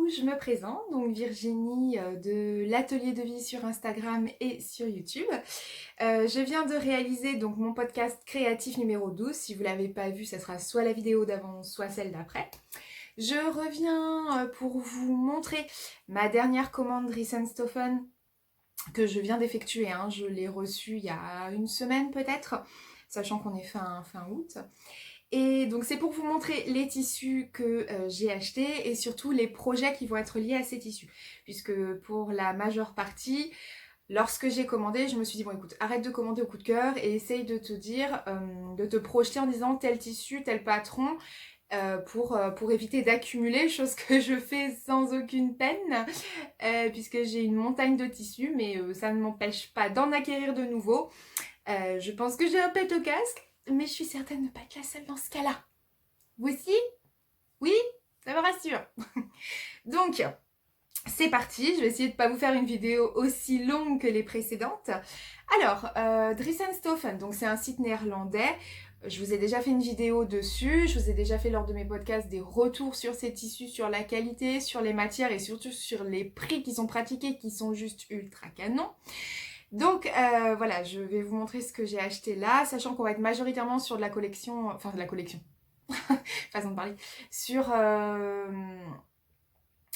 je me présente, donc Virginie de l'Atelier de Vie sur Instagram et sur YouTube. Je viens de réaliser donc mon podcast créatif numéro 12. Si vous ne l'avez pas vu, ça sera soit la vidéo d'avant, soit celle d'après. Je reviens pour vous montrer ma dernière commande Risenstoffen que je viens d'effectuer. Je l'ai reçue il y a une semaine peut-être, sachant qu'on est fin août. Et donc c'est pour vous montrer les tissus que j'ai achetés et surtout les projets qui vont être liés à ces tissus. Puisque pour la majeure partie, lorsque j'ai commandé, je me suis dit bon écoute, arrête de commander au coup de cœur et essaye de te dire, de te projeter en disant tel tissu, tel patron, pour éviter d'accumuler, chose que je fais sans aucune peine, puisque j'ai une montagne de tissus, mais ça ne m'empêche pas d'en acquérir de nouveaux. Je pense que j'ai un pet au casque, mais je suis certaine de ne pas être la seule dans ce cas-là. Vous aussi? Oui? Ça me rassure. Donc, c'est parti. Je vais essayer de ne pas vous faire une vidéo aussi longue que les précédentes. Alors, Driessenstoffen, donc c'est un site néerlandais. Je vous ai déjà fait une vidéo dessus. Je vous ai déjà fait lors de mes podcasts des retours sur ces tissus, sur la qualité, sur les matières et surtout sur les prix qui sont pratiqués, qui sont juste ultra canons. Donc voilà, je vais vous montrer ce que j'ai acheté là, sachant qu'on va être majoritairement sur de la collection, enfin de la collection, façon de parler, sur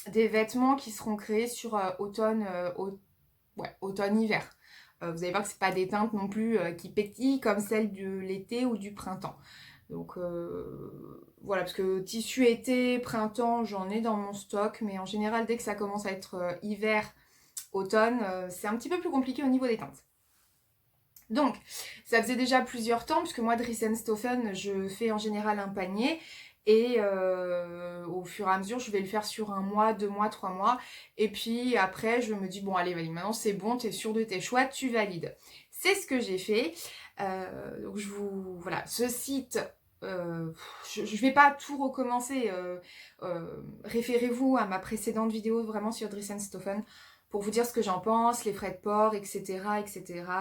des vêtements qui seront créés sur automne-hiver. Vous allez voir que c'est pas des teintes non plus qui pétillent comme celles de l'été ou du printemps. Donc voilà, parce que tissu été, printemps, j'en ai dans mon stock, mais en général, dès que ça commence à être hiver, automne, c'est un petit peu plus compliqué au niveau des teintes. Donc, ça faisait déjà plusieurs temps, puisque moi, Driessenstoffen, je fais en général un panier, et au fur et à mesure, je vais le faire sur 1 mois, 2 mois, 3 mois, et puis après, je me dis, bon, allez, valide, maintenant c'est bon, t'es sûr de tes choix, tu valides. C'est ce que j'ai fait. Donc, voilà, ce site... je ne vais pas tout recommencer. Référez-vous à ma précédente vidéo vraiment sur Driessenstoffen pour vous dire ce que j'en pense, les frais de port, etc.,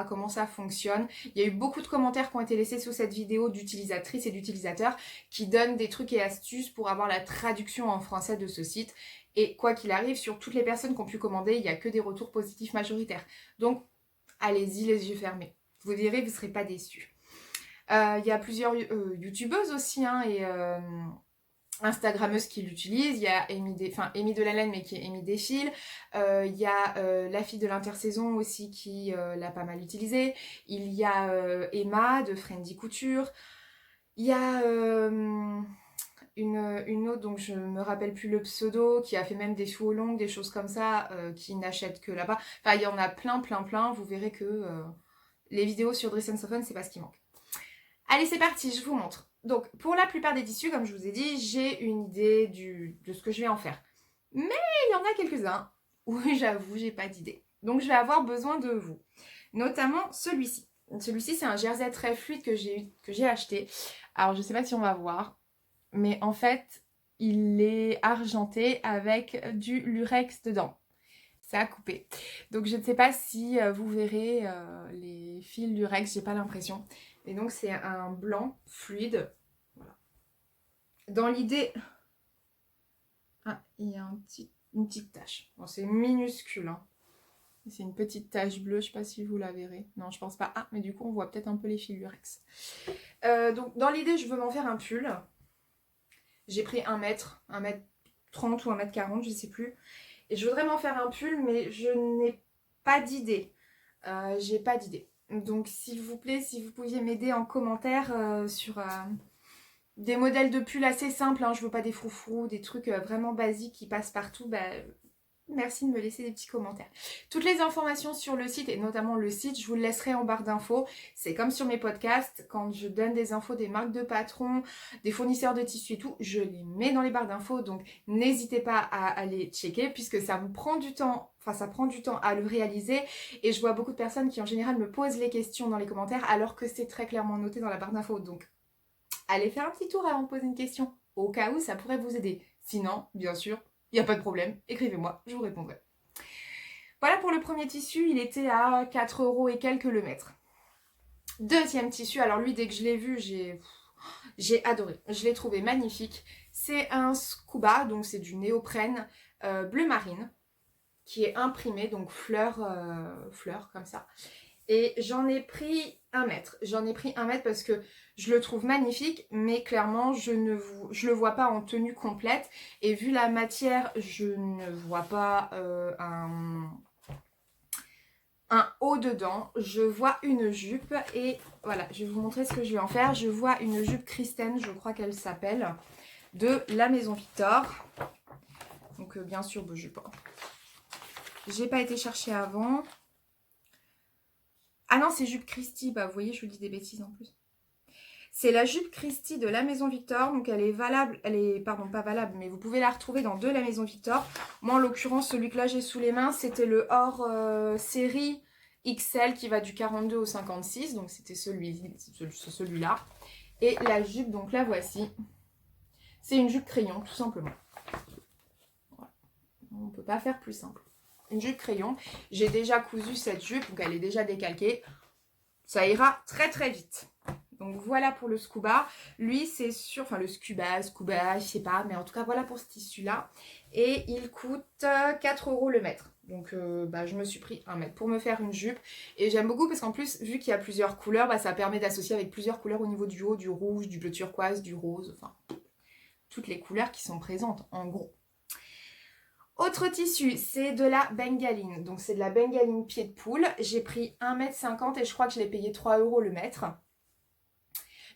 comment ça fonctionne. Il y a eu beaucoup de commentaires qui ont été laissés sous cette vidéo d'utilisatrices et d'utilisateurs qui donnent des trucs et astuces pour avoir la traduction en français de ce site. Et quoi qu'il arrive, sur toutes les personnes qui ont pu commander, il n'y a que des retours positifs majoritaires. Donc, allez-y les yeux fermés. Vous verrez, vous ne serez pas déçus. Il y a plusieurs youtubeuses aussi, et Instagrammeuses qui l'utilisent. Il y a Amy Delalaine, mais qui est Amy Desfils. Il y a la fille de l'intersaison aussi qui l'a pas mal utilisé. Il y a Emma de Friendly Couture. Il y a une autre, donc je me rappelle plus le pseudo, qui a fait même des cheveux longs, des choses comme ça, qui n'achète que là-bas. Enfin, il y en a plein. Vous verrez que les vidéos sur Driessenstoffen, c'est pas ce qui manque. Allez, c'est parti, je vous montre. Donc, pour la plupart des tissus, comme je vous ai dit, j'ai une idée de ce que je vais en faire. Mais il y en a quelques-uns où j'avoue, j'ai pas d'idée. Donc, je vais avoir besoin de vous. Notamment celui-ci. Celui-ci, c'est un jersey très fluide que j'ai acheté. Alors, je sais pas si on va voir, mais en fait, il est argenté avec du lurex dedans. Ça a coupé. Donc, je ne sais pas si vous verrez les fils lurex, j'ai pas l'impression. Et donc, c'est un blanc fluide. Voilà. Dans l'idée... Ah, il y a une petite tache. Bon, c'est minuscule. C'est une petite tache bleue. Je ne sais pas si vous la verrez. Non, je pense pas. Ah, mais du coup, on voit peut-être un peu les fils lurex. Donc, dans l'idée, je veux m'en faire un pull. J'ai pris 1 mètre, 1m30 ou 1m40, je ne sais plus. Et je voudrais m'en faire un pull, mais je n'ai pas d'idée. J'ai pas d'idée. Donc s'il vous plaît, si vous pouviez m'aider en commentaire sur des modèles de pull assez simples, je veux pas des froufrous, des trucs vraiment basiques qui passent partout, merci de me laisser des petits commentaires. Toutes les informations sur le site, et notamment le site, je vous le laisserai en barre d'infos. C'est comme sur mes podcasts, quand je donne des infos des marques de patrons, des fournisseurs de tissus et tout, je les mets dans les barres d'infos, donc n'hésitez pas à aller checker, puisque ça me prend du temps, ça prend du temps à le réaliser, et je vois beaucoup de personnes qui en général me posent les questions dans les commentaires, alors que c'est très clairement noté dans la barre d'infos, donc allez faire un petit tour avant de poser une question, au cas où ça pourrait vous aider. Sinon, bien sûr, il n'y a pas de problème, écrivez-moi, je vous répondrai. Voilà pour le premier tissu, il était à 4 € et quelques le mètre. Deuxième tissu, alors lui, dès que je l'ai vu, j'ai adoré. Je l'ai trouvé magnifique. C'est un scuba, donc c'est du néoprène bleu marine qui est imprimé, donc fleur comme ça. Et j'en ai pris 1 mètre. J'en ai pris 1 mètre parce que je le trouve magnifique, mais clairement, je le vois pas en tenue complète. Et vu la matière, je ne vois pas un haut dedans. Je vois une jupe et voilà, je vais vous montrer ce que je vais en faire. Je vois une jupe Kristen, je crois qu'elle s'appelle, de la Maison Victor. Donc bien sûr, je sais pas. J'ai pas été chercher avant. Ah non, c'est jupe Christie. Bah, vous voyez, je vous dis des bêtises en plus. C'est la jupe Christie de la Maison Victor. Donc, elle est valable. Elle est, pardon, pas valable, mais vous pouvez la retrouver dans deux la Maison Victor. Moi, en l'occurrence, celui que là, j'ai sous les mains, c'était le hors série XL qui va du 42 au 56. Donc, c'était celui-là. Et la jupe, donc la voici. C'est une jupe crayon, tout simplement. Voilà. On ne peut pas faire plus simple. Une jupe crayon. J'ai déjà cousu cette jupe, donc elle est déjà décalquée. Ça ira très très vite. Donc voilà pour le scuba. Lui c'est sûr, enfin le scuba, je sais pas, mais en tout cas voilà pour ce tissu là. Et il coûte 4 € le mètre. Donc je me suis pris 1 mètre pour me faire une jupe. Et j'aime beaucoup parce qu'en plus, vu qu'il y a plusieurs couleurs, ça permet d'associer avec plusieurs couleurs au niveau du haut, du rouge, du bleu turquoise, du rose, enfin toutes les couleurs qui sont présentes en gros. Autre tissu, c'est de la bengaline. Donc c'est de la bengaline pied de poule. J'ai pris 1,50 m et je crois que je l'ai payé 3 € le mètre.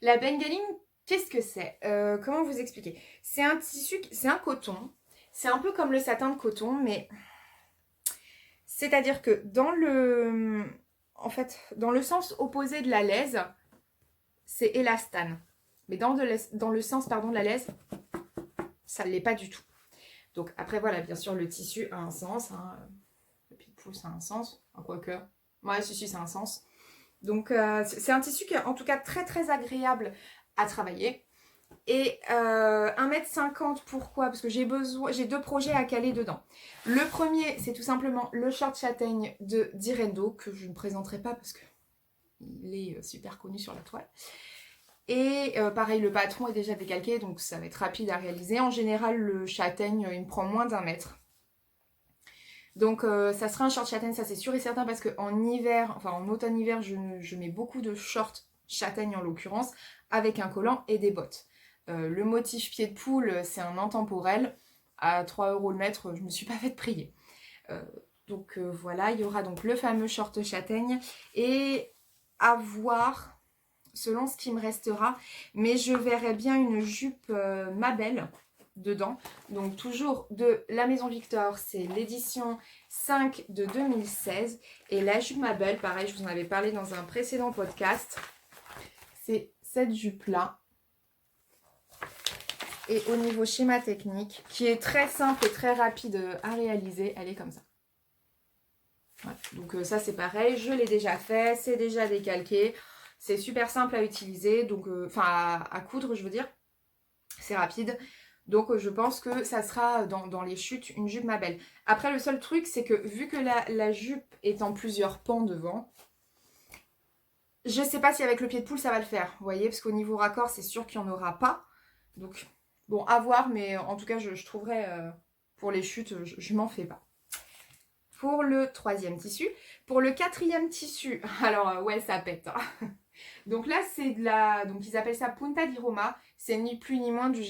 La bengaline, qu'est-ce que c'est comment vous expliquer? C'est un tissu, c'est un coton. C'est un peu comme le satin de coton, mais c'est-à-dire que dans le sens opposé de la laise, c'est élastane. Mais dans le sens de la laise, ça ne l'est pas du tout. Donc après voilà, bien sûr le tissu a un sens, hein. Le pied de poule ça a un sens, quoique, ouais si ça a un sens. Donc c'est un tissu qui est en tout cas très très agréable à travailler. Et 1,50 m, pourquoi? Parce que j'ai deux projets à caler dedans. Le premier c'est tout simplement le short châtaigne de Direndo, que je ne présenterai pas parce qu'il est super connu sur la toile. Et pareil, le patron est déjà décalqué, donc ça va être rapide à réaliser. En général, le châtaigne, il me prend moins d'1 mètre. Donc ça sera un short châtaigne, ça c'est sûr et certain, parce qu'en hiver, enfin en automne-hiver, je mets beaucoup de shorts châtaigne en l'occurrence, avec un collant et des bottes. Le motif pied de poule, c'est un intemporel. À 3 € le mètre, je me suis pas fait prier. Donc voilà, il y aura donc le fameux short châtaigne. Et à voir selon ce qui me restera, mais je verrai bien une jupe Mabel dedans, donc toujours de la Maison Victor, c'est l'édition 5 de 2016, et la jupe Mabel, pareil, je vous en avais parlé dans un précédent podcast, c'est cette jupe là, et au niveau schéma technique, qui est très simple et très rapide à réaliser, elle est comme ça. Voilà. Donc ça c'est pareil, je l'ai déjà fait, c'est déjà décalqué. C'est super simple à utiliser, donc à coudre, je veux dire. C'est rapide. Donc je pense que ça sera dans les chutes une jupe Mabel. Après, le seul truc, c'est que vu que la jupe est en plusieurs pans devant, je sais pas si avec le pied de poule ça va le faire. Vous voyez, parce qu'au niveau raccord, c'est sûr qu'il n'y en aura pas. Donc bon, à voir, mais en tout cas, je trouverai pour les chutes, je m'en fais pas. Pour le troisième tissu. Pour le quatrième tissu, alors ouais, ça pète. Hein. Donc là, c'est de la... Donc ils appellent ça Punta di Roma. C'est ni plus ni moins du...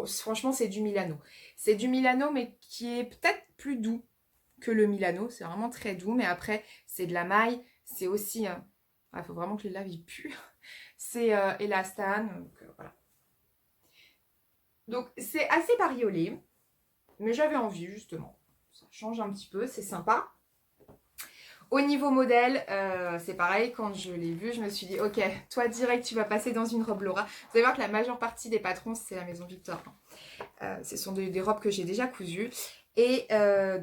Franchement, c'est du Milano. C'est du Milano, mais qui est peut-être plus doux que le Milano. C'est vraiment très doux. Mais après, c'est de la maille. C'est aussi... Il faut vraiment que les laves, ils puent. C'est élastane. Donc voilà. Donc c'est assez bariolé. Mais j'avais envie, justement. Ça change un petit peu. C'est sympa. Au niveau modèle, c'est pareil, quand je l'ai vu, je me suis dit, ok, toi direct, tu vas passer dans une robe Laura. Vous allez voir que la majeure partie des patrons, c'est la Maison Victor. Ce sont des robes que j'ai déjà cousues. Et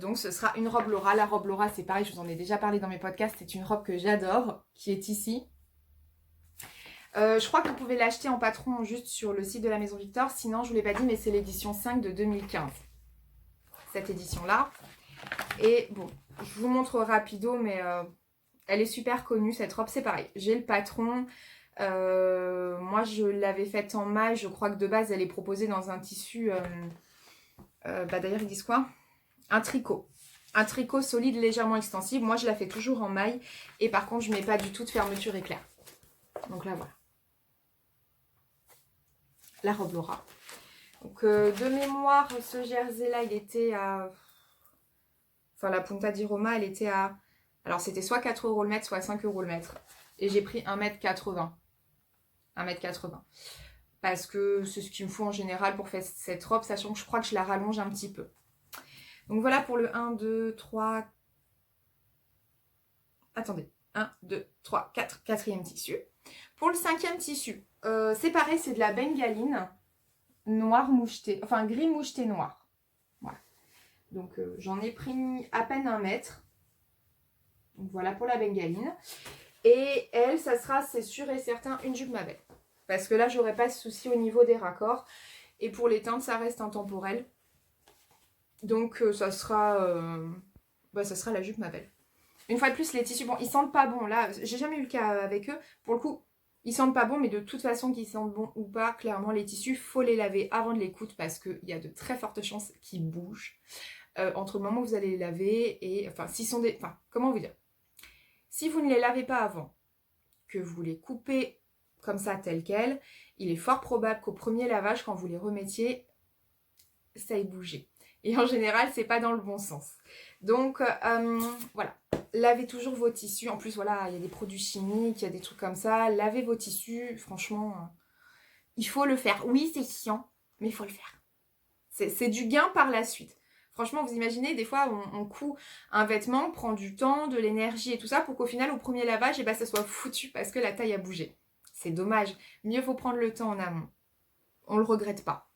donc, ce sera une robe Laura. La robe Laura, c'est pareil, je vous en ai déjà parlé dans mes podcasts. C'est une robe que j'adore, qui est ici. Je crois que vous pouvez l'acheter en patron juste sur le site de la Maison Victor. Sinon, je ne vous l'ai pas dit, mais c'est l'édition 5 de 2015. Cette édition-là. Et bon, je vous montre rapido, mais elle est super connue cette robe. C'est pareil, j'ai le patron, Moi, je l'avais faite en maille. Je crois que de base, elle est proposée dans un tissu... d'ailleurs, ils disent quoi? Un tricot. Un tricot solide, légèrement extensible. Moi, je la fais toujours en maille. Et par contre, je ne mets pas du tout de fermeture éclair. Donc là, voilà. La robe Laura. Donc, de mémoire, ce jersey-là, il était à... Enfin, la Punta di Roma, elle était à... Alors, c'était soit 4 € le mètre, soit 5 € le mètre. Et j'ai pris 1,80 m. 1,80 m. Parce que c'est ce qu'il me faut en général pour faire cette robe, sachant que je crois que je la rallonge un petit peu. Donc, voilà pour le 1, 2, 3... Attendez. 1, 2, 3, 4. Quatrième tissu. Pour le cinquième tissu, c'est pareil, c'est de la bengaline noir moucheté, enfin gris moucheté noir. Voilà. Donc j'en ai pris à peine 1 mètre. Donc voilà pour la bengaline. Et elle, ça sera, c'est sûr et certain, une jupe Mabel. Parce que là, j'aurai pas de souci au niveau des raccords. Et pour les teintes, ça reste intemporel. Donc ça sera la jupe Mabel. Une fois de plus, les tissus, bon, ils sentent pas bon. Là, j'ai jamais eu le cas avec eux. Pour le coup, ils sentent pas bon, mais de toute façon, qu'ils sentent bon ou pas, clairement, les tissus, faut les laver avant de les coudre parce qu'il y a de très fortes chances qu'ils bougent entre le moment où vous allez les laver et... Enfin, s'ils sont des... Enfin, comment vous dire? Si vous ne les lavez pas avant, que vous les coupez comme ça, tel quel, il est fort probable qu'au premier lavage, quand vous les remettiez, ça ait bougé. Et en général, c'est pas dans le bon sens. Donc, voilà. Lavez toujours vos tissus. En plus, voilà, il y a des produits chimiques, il y a des trucs comme ça. Lavez vos tissus. Franchement, il faut le faire. Oui, c'est chiant, mais il faut le faire. C'est du gain par la suite. Franchement, vous imaginez, des fois, on coud un vêtement, prend du temps, de l'énergie et tout ça, pour qu'au final, au premier lavage, ça soit foutu parce que la taille a bougé. C'est dommage. Mieux vaut prendre le temps en amont. On le regrette pas.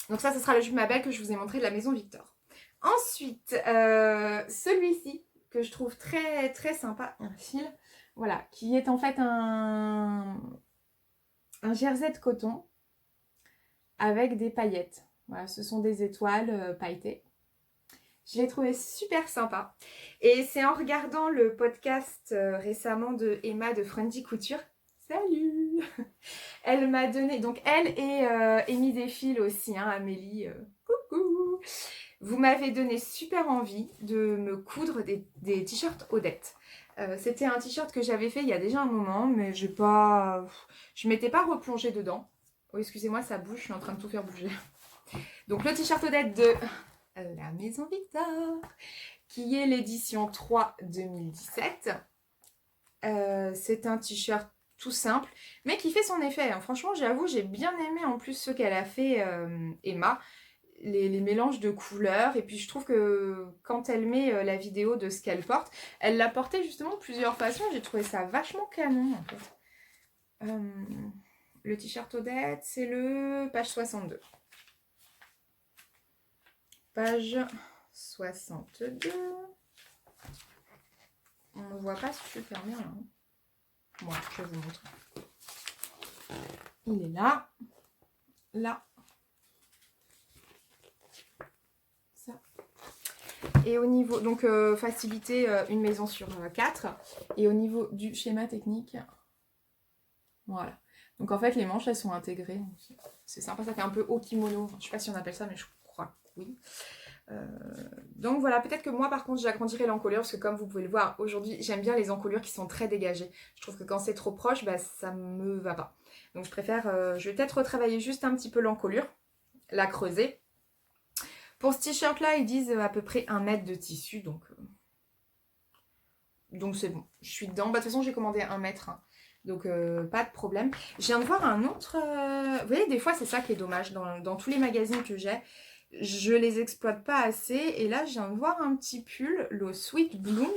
Donc ça, ce sera le jupe Mabel que je vous ai montré de la maison Victor. Ensuite, celui-ci, que je trouve très très sympa, un fil, voilà, qui est en fait un jersey de coton avec des paillettes. Voilà, ce sont des étoiles pailletées. Je l'ai trouvé super sympa. Et c'est en regardant le podcast récemment de Emma de Friendly Couture. Salut! Elle m'a donné, donc elle et Amy Desfils aussi, hein, Amélie, coucou! Vous m'avez donné super envie de me coudre des t-shirts Odette. C'était un t-shirt que j'avais fait il y a déjà un moment, mais je m'étais pas replongée dedans. Oh, excusez-moi, ça bouge, je suis en train de tout faire bouger. Donc le t-shirt Odette de la Maison Victor, qui est l'édition 3 2017. C'est un t-shirt tout simple, mais qui fait son effet. Hein. Franchement, j'avoue, j'ai bien aimé en plus ce qu'elle a fait, Emma. Les mélanges de couleurs, et puis je trouve que quand elle met la vidéo de ce qu'elle porte, elle l'a porté justement de plusieurs façons, j'ai trouvé ça vachement canon en fait. Le t-shirt Odette, c'est le page 62. Page 62. On ne voit pas super bien là. Moi, je vais vous montrer. Il est là. Là. Et au niveau, donc faciliter une maison sur 4. Et au niveau du schéma technique, voilà. Donc en fait, les manches, elles sont intégrées. C'est sympa, ça fait un peu haut kimono. Je ne sais pas si on appelle ça, mais je crois que oui. Donc voilà, peut-être que moi par contre j'agrandirai l'encolure parce que comme vous pouvez le voir aujourd'hui, j'aime bien les encolures qui sont très dégagées. Je trouve que quand c'est trop proche, bah, ça me va pas. Donc je préfère, je vais peut-être retravailler juste un petit peu l'encolure, la creuser. Pour ce t-shirt là, ils disent à peu près 1 mètre de tissu, donc c'est bon, je suis dedans. Bah, de toute façon j'ai commandé 1 mètre, hein. Donc pas de problème. Je viens de voir un autre, vous voyez des fois c'est ça qui est dommage, dans tous les magazines que j'ai, je les exploite pas assez. Et là, je viens de voir un petit pull, le Sweet Bloom.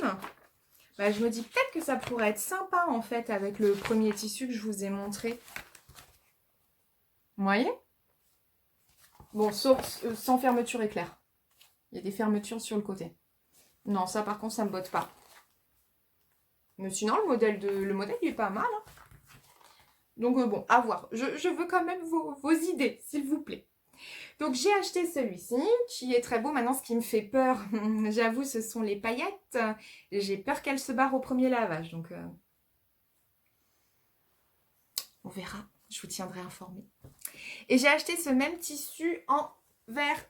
Bah, je me dis peut-être que ça pourrait être sympa, en fait, avec le premier tissu que je vous ai montré. Vous voyez? Bon, sans fermeture éclair. Il y a des fermetures sur le côté. Non, ça, par contre, ça me botte pas. Mais sinon, le modèle, il est pas mal. Hein. Donc, bon, à voir. Je veux quand même vos idées, s'il vous plaît. Donc j'ai acheté celui-ci qui est très beau. Maintenant, ce qui me fait peur, j'avoue, ce sont les paillettes. J'ai peur qu'elles se barrent au premier lavage. Donc On verra, je vous tiendrai informée. Et j'ai acheté ce même tissu en vert.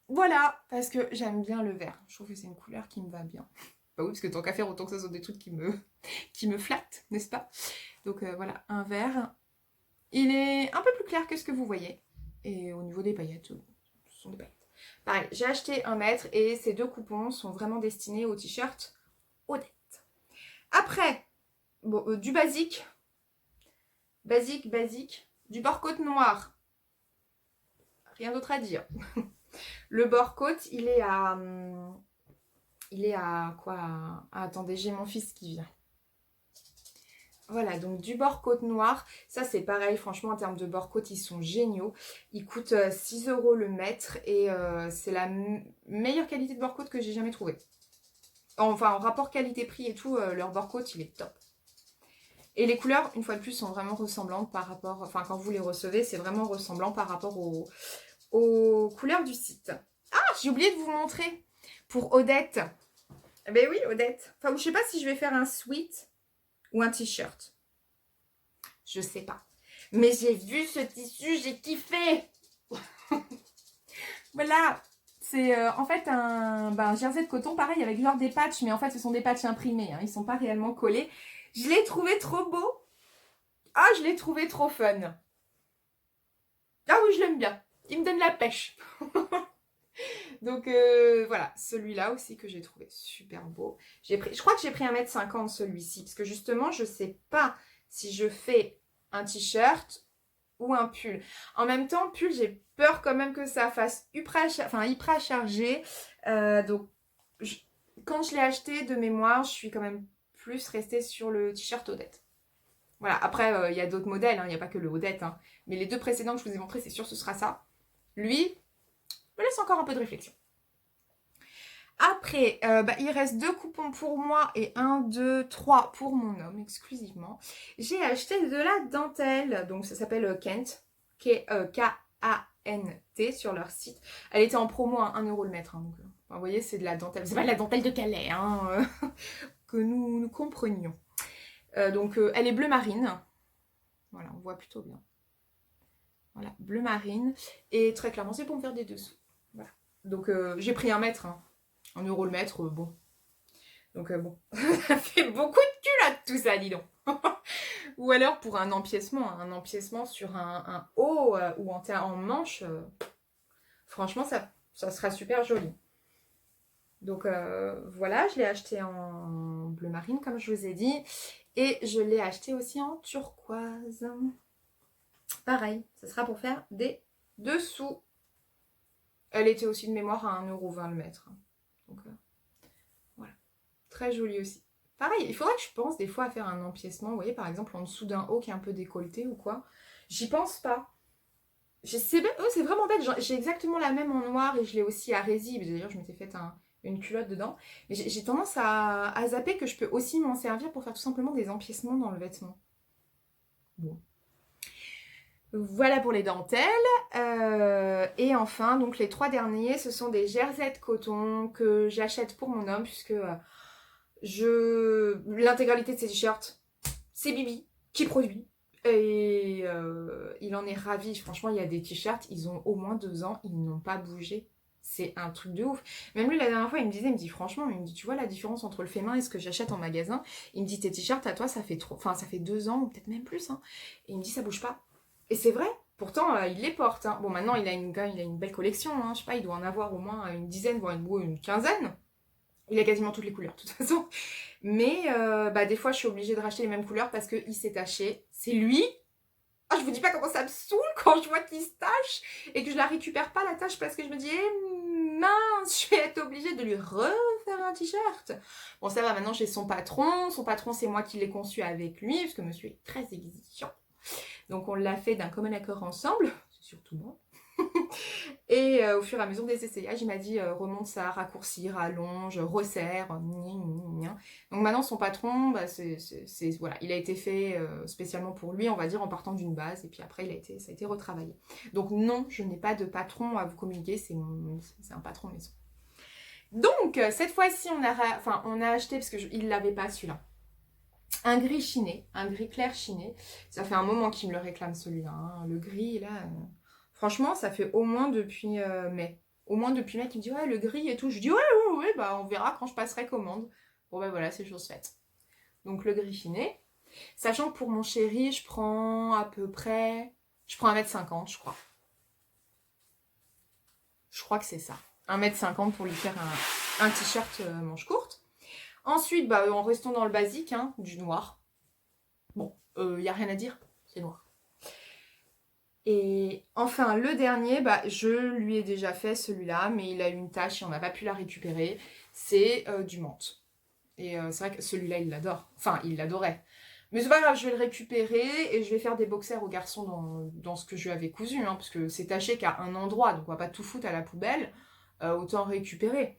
Voilà, parce que j'aime bien le vert. Je trouve que c'est une couleur qui me va bien. Bah oui, parce que tant qu'à faire, autant que ça soit des trucs qui me flattent, n'est-ce pas? Donc voilà, un vert. Il est un peu plus clair que ce que vous voyez. Et au niveau des paillettes, ce sont des paillettes. Pareil, j'ai acheté 1 mètre et ces 2 coupons sont vraiment destinés au t-shirt Odette. Après, bon, du basique. Basique. Du bord-côte noir. Rien d'autre à dire. Le bord-côte, il est à... quoi? Attendez, j'ai mon fils qui vient. Voilà, donc du bord-côte noir. Ça, c'est pareil, franchement, en termes de bord-côte, ils sont géniaux. Ils coûtent 6 € le mètre et c'est la meilleure qualité de bord-côte que j'ai jamais trouvée. Enfin, en rapport qualité-prix et tout, leur bord-côte, il est top. Et les couleurs, une fois de plus, sont vraiment ressemblantes par rapport... Enfin, quand vous les recevez, c'est vraiment ressemblant par rapport aux couleurs du site. Ah, j'ai oublié de vous montrer. Pour Odette. Ben oui, Odette. Enfin, je sais pas si je vais faire un sweat ou un t-shirt. Je sais pas. Mais j'ai vu ce tissu, j'ai kiffé. Voilà. C'est en fait un jersey de coton, pareil, avec genre des patchs, mais en fait, ce sont des patchs imprimés. Hein, ils sont pas réellement collés. Je l'ai trouvé trop beau. Ah, je l'ai trouvé trop fun. Ah oui, je l'aime bien. Il me donne la pêche. Donc voilà, celui-là aussi que j'ai trouvé super beau. Je crois que j'ai pris 1,50 m celui-ci, parce que justement, je sais pas si je fais un t-shirt ou un pull. En même temps, pull, j'ai peur quand même que ça fasse hyper chargé. Donc, quand je l'ai acheté de mémoire, je suis quand même plus restée sur le t-shirt Odette. Voilà, après, il y a d'autres modèles, hein, il n'y a pas que le Odette. Hein. Mais les 2 précédents que je vous ai montrés, c'est sûr, ce sera ça. Lui, me laisse encore un peu de réflexion. Après, il reste 2 coupons pour moi et 1, 2, 3 pour mon homme exclusivement. J'ai acheté de la dentelle, donc ça s'appelle Kent, K-A-N-T sur leur site. Elle était en promo à 1 € le mètre, hein, donc vous voyez, c'est de la dentelle. C'est pas de la dentelle de Calais, hein, que nous comprenions. Donc elle est bleu marine. Voilà, on voit plutôt bien. Voilà, bleu marine. Et très clairement, c'est pour me faire des dessous. Voilà. Donc j'ai pris 1 mètre, hein. 1 € le mètre, bon. Donc bon, ça fait beaucoup de culottes tout ça, dis donc. Ou alors pour un empiècement sur un haut ou en manche, franchement ça sera super joli. Donc voilà, je l'ai acheté en bleu marine comme je vous ai dit. Et je l'ai acheté aussi en turquoise. Pareil, ça sera pour faire des dessous. Elle était aussi de mémoire à 1,20 € le mètre. Donc voilà, très jolie aussi. Pareil, il faudrait que je pense des fois à faire un empiècement, vous voyez, par exemple en dessous d'un haut qui est un peu décolleté ou quoi. J'y pense pas. C'est vraiment bête, j'ai exactement la même en noir et je l'ai aussi à résille. D'ailleurs, je m'étais fait une culotte dedans. Mais j'ai tendance à zapper que je peux aussi m'en servir pour faire tout simplement des empiècements dans le vêtement. Bon. Voilà pour les dentelles. Et enfin, donc les 3 derniers, ce sont des jerseys de coton que j'achète pour mon homme puisque l'intégralité de ces t-shirts, c'est Bibi qui produit. Et il en est ravi. Franchement, il y a des t-shirts, ils ont au moins 2 ans, ils n'ont pas bougé. C'est un truc de ouf. Même lui, la dernière fois, il me dit franchement, il me dit, tu vois la différence entre le fait main et ce que j'achète en magasin. Il me dit, tes t-shirts à toi, ça fait 2 ans ou peut-être même plus. Hein. Et il me dit, ça bouge pas. Et c'est vrai. Pourtant, il les porte. Hein. Bon, maintenant, il a une belle collection. Hein. Je sais pas, il doit en avoir au moins une dizaine, voire une quinzaine. Il a quasiment toutes les couleurs, de toute façon. Mais des fois, je suis obligée de racheter les mêmes couleurs parce qu'il s'est taché. C'est lui. Ah, je vous dis pas comment ça me saoule quand je vois qu'il se tache et que je la récupère pas la tache parce que je me dis mince, je vais être obligée de lui refaire un t-shirt. Bon, ça va, maintenant j'ai son patron. Son patron, c'est moi qui l'ai conçu avec lui parce que monsieur est très exigeant. Donc on l'a fait d'un commun accord ensemble. C'est surtout moi. Et au fur et à mesure des essayages, il m'a dit remonte ça, raccourcir, rallonge, resserre. Donc maintenant son patron, voilà, il a été fait spécialement pour lui, on va dire en partant d'une base, et puis après ça a été retravaillé. Donc non, je n'ai pas de patron à vous communiquer, c'est un patron maison. Donc cette fois-ci on a acheté parce qu'il ne l'avait pas celui-là. un gris chiné, un gris clair chiné. Ça fait un moment qu'il me le réclame celui-là, hein. Le gris, là, franchement, ça fait au moins depuis mai. Au moins depuis mai, il me dit, ouais, le gris et tout. Je dis, ouais, bah on verra quand je passerai commande. Bon, bah voilà, c'est chose faite. Donc le gris chiné. Sachant que pour mon chéri, je prends à peu près... Je prends 1,50 m, je crois. Je crois que c'est ça. 1,50 m pour lui faire un t-shirt manche courte. Ensuite, bah, en restant dans le basique, hein, du noir. Bon, il n'y a rien à dire, c'est noir. Et enfin, le dernier, bah, je lui ai déjà fait celui-là, mais il a eu une tache et on n'a pas pu la récupérer. C'est du menthe. Et c'est vrai que celui-là, il l'adore. Enfin, il l'adorait. Mais c'est pas grave, je vais le récupérer et je vais faire des boxers aux garçons dans ce que je lui avais cousu, hein, parce que c'est taché qu'à un endroit, donc on va pas tout foutre à la poubelle, autant récupérer.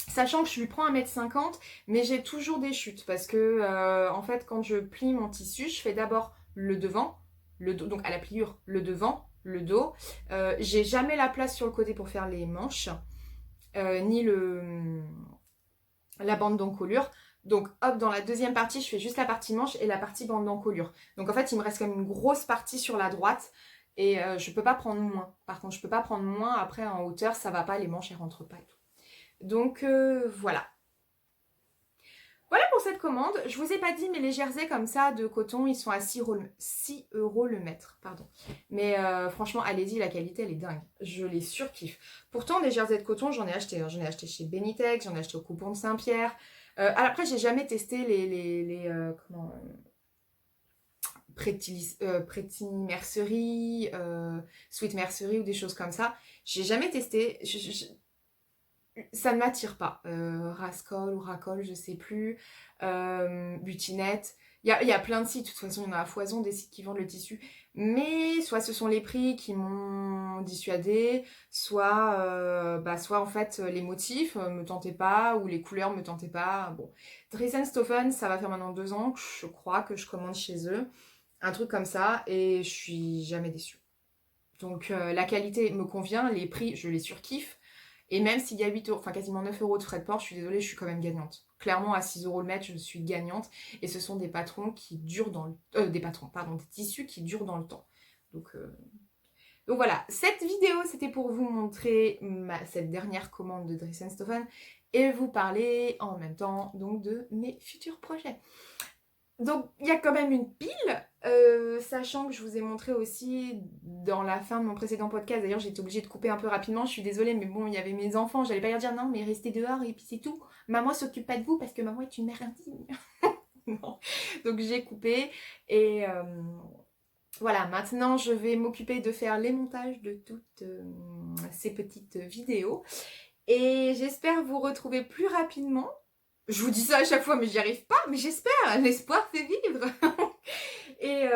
Sachant que je lui prends 1,50 m, mais j'ai toujours des chutes, parce que en fait, quand je plie mon tissu, je fais d'abord le devant, le dos, donc à la pliure, le devant, le dos. J'ai jamais la place sur le côté pour faire les manches, ni la bande d'encolure. Donc hop, dans la deuxième partie, je fais juste la partie manche et la partie bande d'encolure. Donc en fait, il me reste quand même une grosse partie sur la droite et je peux pas prendre moins. Par contre, je peux pas prendre moins, après en hauteur, ça va pas, les manches elles rentrent pas et tout. Donc voilà. Voilà pour cette commande. Je vous ai pas dit, mais les jerseys comme ça de coton, ils sont à 6 € le mètre. Pardon. Mais franchement, allez-y, la qualité, elle est dingue. Je les surkiffe. Pourtant, des jerseys de coton, j'en ai acheté. Hein. J'en ai acheté chez Benitex, j'en ai acheté au Coupon de Saint-Pierre. Après, j'ai jamais testé les Pretty Mercerie, Sweet Mercerie ou des choses comme ça. J'ai jamais testé. Ça ne m'attire pas. Rascol ou Racol, je sais plus. Butinette. Il y a plein de sites, de toute façon, il y en a à foison des sites qui vendent le tissu. Mais soit ce sont les prix qui m'ont dissuadé, soit en fait les motifs me tentaient pas, ou les couleurs me tentaient pas. Bon. Stoffen, ça va faire maintenant 2 ans que je crois que je commande chez eux. Un truc comme ça, et je suis jamais déçue. Donc la qualité me convient, les prix, je les surkiffe. Et même s'il y a 8 euros, enfin quasiment 9 € de frais de port, je suis désolée, je suis quand même gagnante. Clairement, à 6 € le mètre, je suis gagnante. Et ce sont des patrons qui durent dans le... des tissus qui durent dans le temps. Donc voilà, cette vidéo, c'était pour vous montrer cette dernière commande de Stoffen et vous parler en même temps donc de mes futurs projets. Donc, il y a quand même une pile, sachant que je vous ai montré aussi dans la fin de mon précédent podcast, d'ailleurs j'ai été obligée de couper un peu rapidement, je suis désolée, mais bon, il y avait mes enfants, j'allais pas leur dire non, mais restez dehors et puis c'est tout. Maman s'occupe pas de vous parce que maman est une mère indigne. Non. Donc j'ai coupé et voilà, maintenant je vais m'occuper de faire les montages de toutes ces petites vidéos et j'espère vous retrouver plus rapidement. Je vous dis ça à chaque fois, mais j'y arrive pas. Mais j'espère, l'espoir fait vivre. Et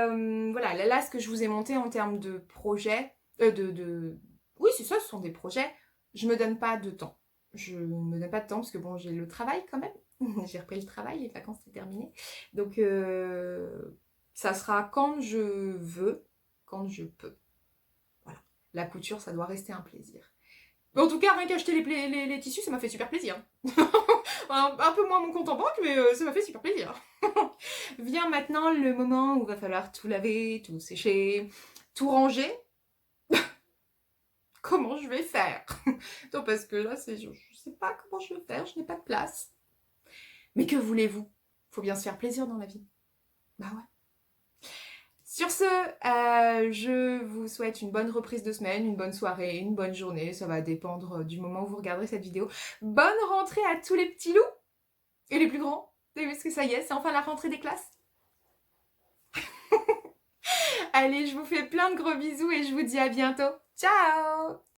voilà, là, ce que je vous ai monté en termes de projets, oui, c'est ça, ce sont des projets. Je me donne pas de temps. Je me donne pas de temps parce que bon, j'ai le travail quand même. J'ai repris le travail, les vacances c'est terminé. Donc ça sera quand je veux, quand je peux. Voilà. La couture, ça doit rester un plaisir. Mais en tout cas, rien qu'acheter les tissus, ça m'a fait super plaisir. Un peu moins mon compte en banque, mais ça m'a fait super plaisir. Vient maintenant le moment où il va falloir tout laver, tout sécher, tout ranger. Comment je vais faire? Non, parce que là, je sais pas comment je vais faire, je n'ai pas de place. Mais que voulez-vous? Faut bien se faire plaisir dans la vie. Bah ouais. Sur ce, je vous souhaite une bonne reprise de semaine, une bonne soirée, une bonne journée. Ça va dépendre du moment où vous regarderez cette vidéo. Bonne rentrée à tous les petits loups et les plus grands. Parce que ça y est, c'est enfin la rentrée des classes. Allez, je vous fais plein de gros bisous et je vous dis à bientôt. Ciao!